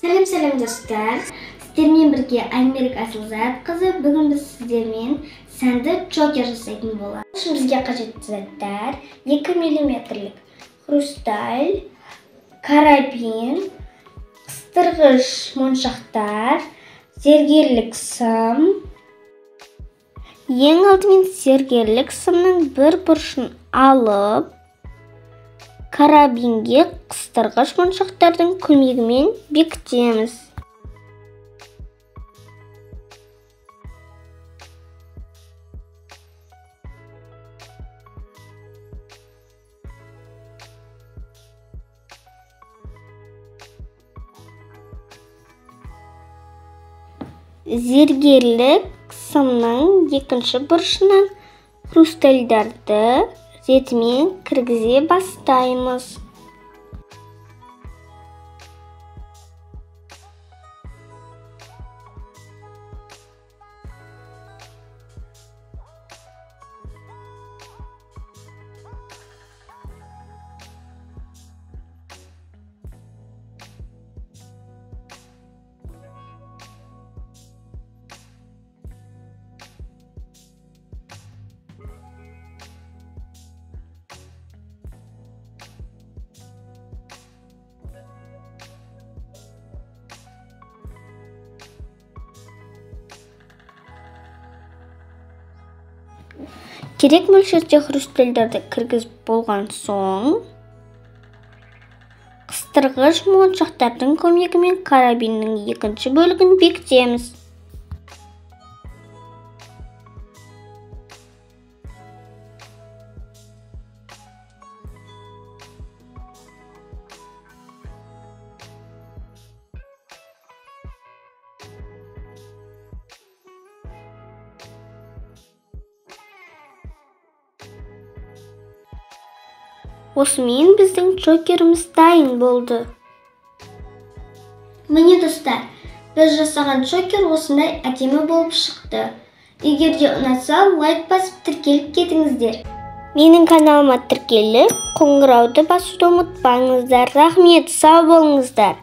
Сәлем достар. Сіздермен бірге Аймерік Асылзатқызы. Бүгін біз сіздермен сәнді чокер жасайтын боламыз. Үшін бізге қажетті заттар: 2 мм хрусталь, карабин, қыстырғыш моншақтар, зергерлік сым. Ең алдымен зергерлік сымның бір бұрышын алып, карабинге қыстырғыш моншақтардың көмегімен бекітеміз. Зергерлік сымның екінші бұрышынан хрустальдарды ретімен кіргізе бастаймыз. Керек мөлшерде хрустальдарды кіргізіп болған соң, қыстырғыш моншақтардың көмегімен карабиннің екінші бөлігін бекітеміз. Осымен біздің чокеріміз дайын болды. Міне достар, біз жасаған чокер осындай әдемі болып шықты. Егер де ұнатса, лайк басып тіркеліп кетіңіздер. Менің каналыма тіркеліп, қоңырауды басуды ұмытпаңыздар. Рахмет, сау болыңыздар.